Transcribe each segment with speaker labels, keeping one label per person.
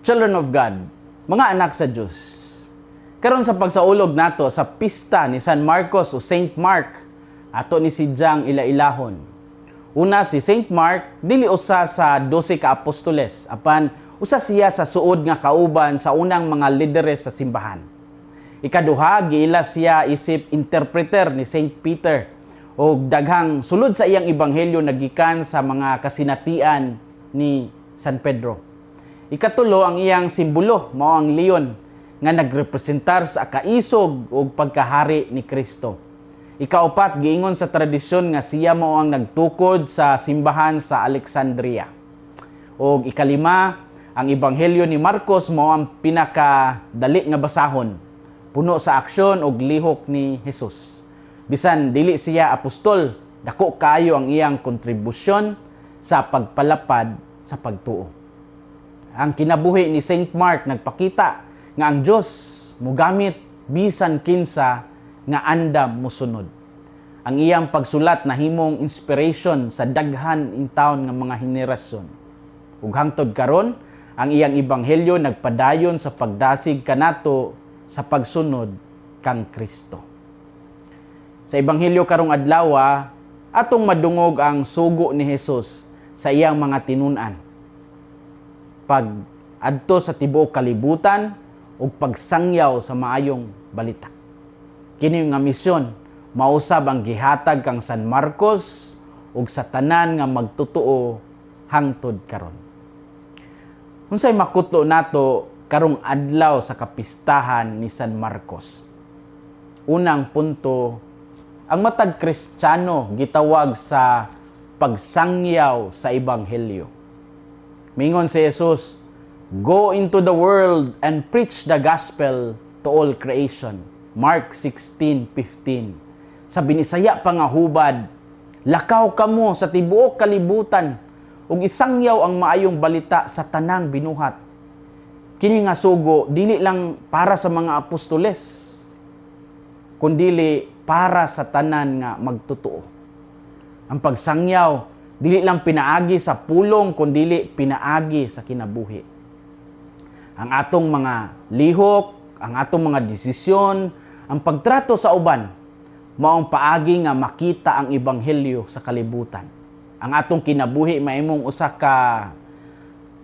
Speaker 1: Children of God, mga anak sa Diyos. Karon sa pagsaulog nato sa pista ni San Marcos o Saint Mark, ato ni si Jang ilailahon. Una si Saint Mark, dili usa sa 12 ka apostoles, apan usa siya sa suod nga kauban sa unang mga lideres sa simbahan. Ikaduha, giila siya isip interpreter ni Saint Peter o daghang sulod sa iyang ebanghelyo nagikan sa mga kasinatian ni San Pedro. Ikatulo, ang iyang simbolo mao ang leon nga nagrepresentar sa kaisog o pagkahari ni Kristo. Ikaupat, giingon sa tradisyon nga siya mao ang nagtukod sa simbahan sa Alexandria. O ikalima, ang ebanghelyo ni Marcos mao ang pinakadali nga basahon, puno sa aksyon o lihok ni Jesus. Bisan dili siya apostol, dako kaayo ang iyang kontribusyon sa pagpalapad sa pagtuo. Ang kinabuhi ni Saint Mark nagpakita nga ang Dios mogamit bisan kinsa nga andam mosunod. Ang iyang pagsulat nahimong inspiration sa daghan in taon nga mga henerasyon. Ug hangtod karon, ang iyang ebanghelyo nagpadayon sa pagdasig kanato sa pagsunod kang Kristo. Sa ebanghelyo karong adlaw, atong madungog ang sugo ni Jesus sa iyang mga tinun-an. Pag adto sa tibuok kalibutan ug pagsangyaw sa maayong balita. Kini nga misyon mausab ang gihatag kang San Marcos ug sa tanan nga magtutuo hangtod karon. Unsay makutlo nato karong adlaw sa kapistahan ni San Marcos? Unang punto, ang matag Kristiyano gitawag sa pagsangyaw sa ebanghelyo. Mingon si Jesus, "Go into the world and preach the gospel to all creation." Mark 16:15. Sa binisaya pa nga hubad, lakaw kamo sa tibuok kalibutan ug isangyaw ang maayong balita sa tanang binuhat. Kini nga sugo dili lang para sa mga apostoles, kundili para sa tanan nga magtutuo. Ang pagsangyaw dili lang pinaagi sa pulong, kundili pinaagi sa kinabuhi. Ang atong mga lihok, ang atong mga desisyon, ang pagtrato sa uban, maong paagi nga makita ang ebanghelyo sa kalibutan. Ang atong kinabuhi maimong usa ka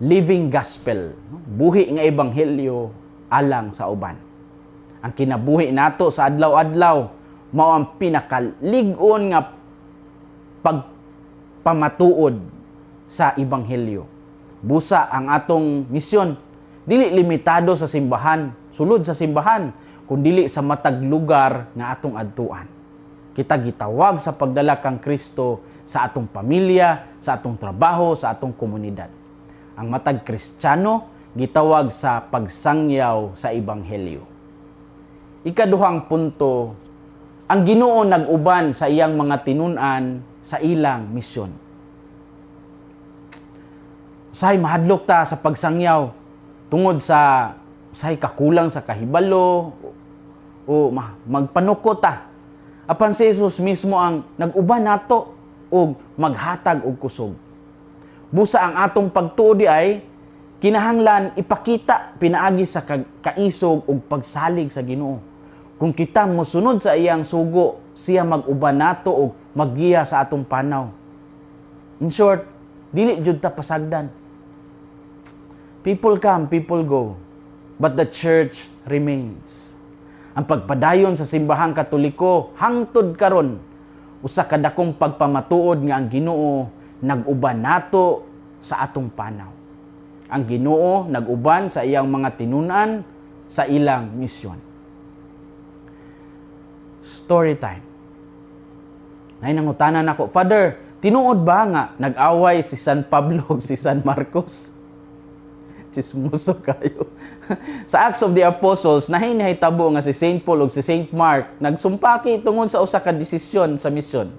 Speaker 1: living gospel, buhi nga ebanghelyo alang sa uban. Ang kinabuhi nato sa adlaw-adlaw mao ang pinakalig-on nga pagpamatuod sa ebanghelyo. Busa ang atong misyon, dili limitado sa simbahan, sulod sa simbahan, kundili sa matag lugar nga atong adtuan. Kita gitawag sa pagdala kang Kristo sa atong pamilya, sa atong trabaho, sa atong komunidad. Ang matag Kristiyano gitawag sa pagsangyaw sa ebanghelyo. Ikaduhang punto, ang Ginoo nag-uban sa iyang mga tinun-an sa ilang misyon. Usahay mahadlok ta sa pagsangyaw tungod sa usahay kakulang sa kahibalo o magpanukot ta. Apan si Jesus mismo ang nag-uban nato og maghatag og kusog. Busa ang atong pagtuo di ay kinahanglan ipakita pinaagi sa kaisog ug pagsalig sa Ginoo. Kung kita mosunod sa iyang sugo, siya mag-uban nato og maggiya sa atong panaw. In short, dili jud ta pasagdan. People come, people go, but the church remains. Ang pagpadayon sa simbahang Katoliko hangtod karon usa ka dakong pagpamatuod nga ang Ginoo nag-uban nato sa atong panaw. Ang Ginoo nag-uban sa iyang mga tinun-an sa ilang misyon. Story time. Nay nangutanan ako, Father, tinuod ba nga nag-away si San Pablo ug si San Marcos? Chismoso kayo. Sa Acts of the Apostles, nahinahitabo nga si Saint Paul ug si Saint Mark nagsumpaki tungod sa usa ka desisyon sa misyon.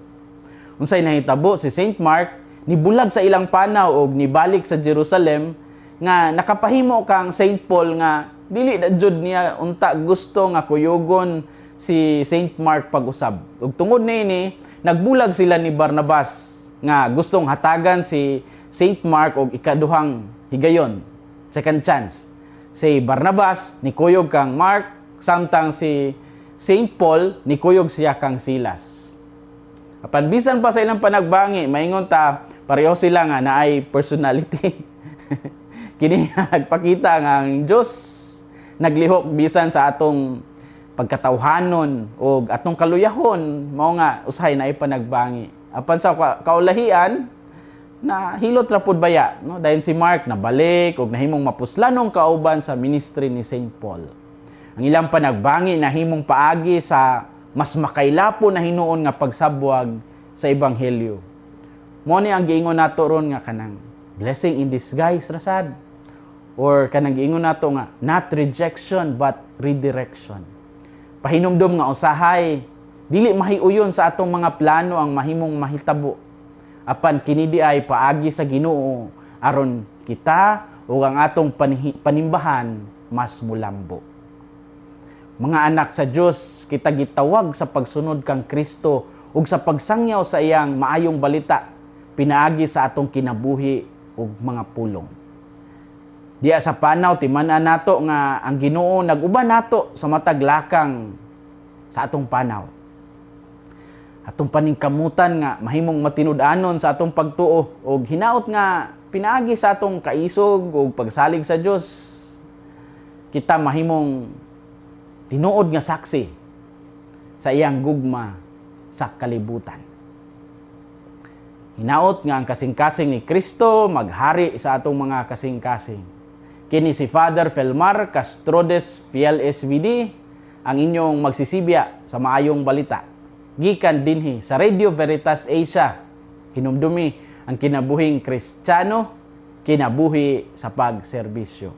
Speaker 1: Unsay nahitabo si Saint Mark nibulag sa ilang panaw ug nibalik sa Jerusalem nga nakapahimo kang Saint Paul nga dili na jud niya unta gusto nga kuyugon si Saint Mark pag-usab. Ug tungod niini, nagbulag sila ni Barnabas nga gustong hatagan si Saint Mark og ikaduhang higayon, second chance. Si Barnabas nikuyog kang Mark, samtang si Saint Paul nikuyog siya kang Silas. Apan bisan pa sa ilang panagbangi, maingon ta pareho sila nga naay personality. Kini nagpakita nga ang Dios naglihok bisan sa atong pagkatawhanon o atong kaluyahon, mao nga usahay naay panagbangi. Apan sa kaulahian na hilot ra pud baya, no? Dayon si Mark nabalik ug nahimong mapuslanong kauban sa ministry ni Saint Paul. Ang ilang panagbangi nahimong paagi sa mas makailapo na hinuon nga pagsabwag sa ebanghelyo. Mo ni ang giingon nato ron nga kanang blessing in disguise rasad, or kanang giingon nato nga not rejection but redirection. Pahinumdom nga usahay dili mahiuyon sa atong mga plano ang mahimong mahitabo, apan kini di ay paagi sa Ginoo aron kita ug ang atong panimbahan mas mulambo. Mga anak sa Dios, kita gitawag sa pagsunod kang Kristo ug sa pagsangyaw sa iyang maayong balita pinaagi sa atong kinabuhi ug mga pulong. Diya sa panaw timan-an nato nga ang Ginoo nag-uban nato sa matag lakang sa atong panaw. Atong paningkamutan nga mahimong matinud-anon sa atong pagtuo ug hinaot nga pinaagi sa atong kaisog ug pagsalig sa Dios. Kita mahimong tinuod nga saksi sa iyang gugma sa kalibutan. Hinaot nga ang kasing-kasing ni Kristo maghari sa atong mga kasing-kasing. Kini si Father Felmar Castrodes Fiel SVD ang inyong magsisibya sa maayong balita. Gikan dinhi sa Radio Veritas Asia, hinumdumi ang kinabuhing Kristiyano, kinabuhi sa pagserbisyo.